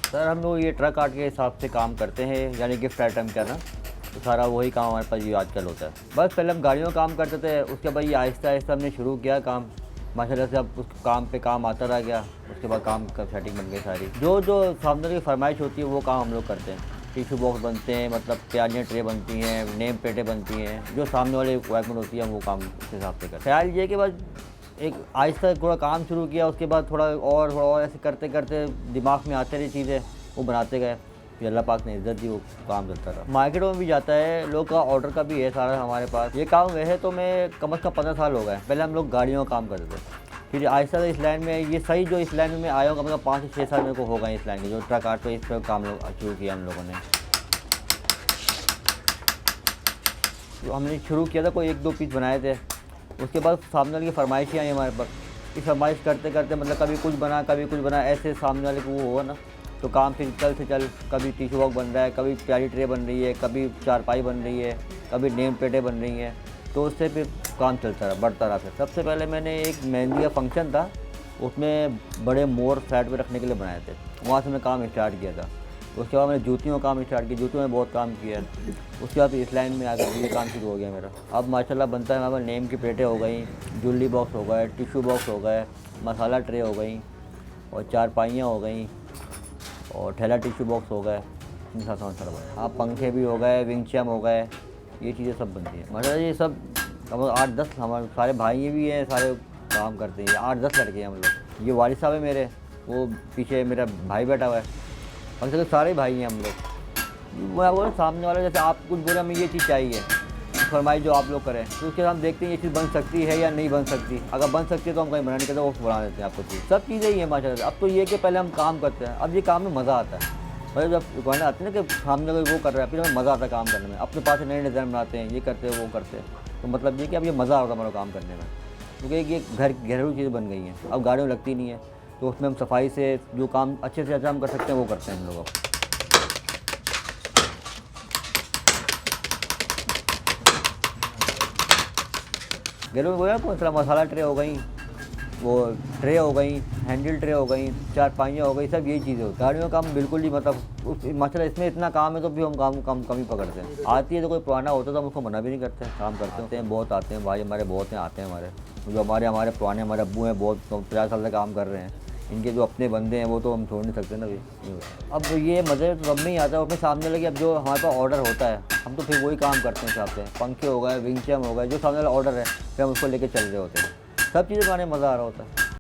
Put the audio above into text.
Sir हम लोग ये ट्रक आर्ट के हिसाब से काम करते हैं, यानी गिफ्ट आइटम का ना, तो सारा वही काम हमारे पास ये आजकल होता है। बस पहले हम गाड़ियों का काम करते थे, उसके बाद ये आहिस्ता आहिस्ता हमने शुरू किया काम। माशाल्लाह से अब उस काम पे काम आता रह गया। उसके बाद काम का सेटिंग बन गई सारी। जो जो सामने की फरमाइश होती है वो काम हम लोग करते हैं। टिशू बॉक्स बनते हैं, मतलब प्यालियाँ ट्रे बनती हैं, नेम प्लेटें बनती हैं, जो सामने वाले रिक्वायरमेंट होती है हम वो काम उस हिसाब से करते हैं। ख्याल ये कि बस एक आहिस्ता थोड़ा काम शुरू किया, उसके बाद थोड़ा और ऐसे करते करते दिमाग में आते रही चीज़ें, वो बनाते गए। फिर अल्लाह पाक ने इज़्ज़त दी, वो काम चलता रहा। मार्केटों में भी जाता है, लोग का ऑर्डर का भी है सारा हमारे पास। ये काम वैसे तो मैं कम से कम 15 साल हो गए। पहले हम लोग गाड़ियों का काम करते थे, फिर आहिस्ता से इस लाइन में, ये सही जो इस लाइन में मैं आया हूँ, कम से कम 5 से 6 साल मेरे को हो गए इस लाइन के, जो ट्रक आर्ट पे इस पर काम शुरू किया हम लोगों ने। तो हमने शुरू किया था, कोई 1-2 पीस बनाए थे। उसके बाद सामने वाले की फरमाइशें आई हमारे पास। इस फरमाइश करते करते मतलब कभी कुछ बना, ऐसे सामने वाले को वो हुआ ना, तो काम फिर चल से चल, कभी टिशू बॉक्स बन रहा है, कभी प्याली ट्रे बन रही है, कभी चारपाई बन रही है, कभी नेम प्लेटें बन रही हैं। तो उससे फिर काम चलता रहा, बढ़ता रहा। फिर सबसे पहले मैंने एक मेहंदी का फंक्शन था, उसमें बड़े मोर फ्लैट पे रखने के लिए बनाए थे, वहाँ से मैं काम स्टार्ट किया था। उसके बाद मैंने जूतियों का काम स्टार्ट किया, जूतियों में बहुत काम किया। उसके बाद इस लाइन में आकर ये काम शुरू हो गया मेरा। अब माशाल्लाह बनता है, हमारे पास नेम की प्लेटें हो गई, ज्वेलरी बॉक्स हो गए, टिशू बॉक्स हो गए, मसाला ट्रे हो गई, और चारपाइयाँ हो गई, और थैला टिशू बॉक्स हो गए। हाँ, पंखे भी हो गए, विंग चैम हो गए, ये चीज़ें सब बनती हैं। मतलब ये सब अब 8-10 हमारे सारे भाई भी हैं, सारे काम करते हैं। 8-10 लड़के हैं हम लोग। ये वालिद साहब है मेरे, वो पीछे मेरा भाई बैठा हुआ है। हम सब सारे भाई हैं हम लोग। मैं बोला सामने वाला, जैसे आप कुछ बोले हमें ये चीज़ चाहिए, फरमाइश जो आप लोग करें, तो उसके हम देखते हैं ये चीज़ बन सकती है या नहीं बन सकती। अगर बन सकती है तो हम कहीं बना नहीं करते, वो बना देते हैं आपको चीज़। सब चीज़ें ही हैं माशाल्लाह। अब तो ये कि पहले हम काम करते हैं, अब ये काम में मज़ा आता है। मतलब जब रिक्वायरमेंट आती है ना कि सामने कोई वो कर रहा है, फिर हमें मज़ा आता है काम करने में। अपने पास नए डिज़ाइन बनाते हैं, ये करते हैं, वो करते हैं। तो मतलब ये कि अब ये मज़ा आता है हमारा काम करने में, क्योंकि ये घरेलू चीज़ें बन गई हैं, अब गाड़ियों लगती नहीं है। तो उसमें हम सफाई से जो काम अच्छे से अच्छा हम कर सकते हैं वो करते हैं हम लोग। घरेलू में बोला कौन सा, मसाला ट्रे हो गई, वो ट्रे हो गई, हैंडल ट्रे हो गई, चारपाइयाँ हो गई, सब यही चीज़ें होती हैं। गाड़ियों का काम बिल्कुल ही मतलब माशाल्लाह इसमें इतना काम है तो भी हम काम कम ही पकड़ते हैं। आती है तो कोई पुराना होता तो हम उसको मना भी नहीं करते, काम करते हैं। बहुत आते हैं भाई हमारे, बहुत हैं आते हैं हमारे, जो हमारे पुराने हमारे अब्बू हैं, बहुत 50 साल से काम कर रहे हैं। इनके जो अपने बंदे हैं वो तो हम छोड़ नहीं सकते ना भाई। अब ये मज़े तो सब में ही आता है, अपने सामने लगे। अब जो हमारे पास ऑर्डर होता है हम तो फिर वही काम करते हैं हिसाब से। पंखे हो गए, विंग चैम हो गए, जो सामने वाला ऑर्डर है फिर हम उसको लेके चल रहे होते हैं। सब चीज़ें बनाने में मज़ा आ रहा होता है।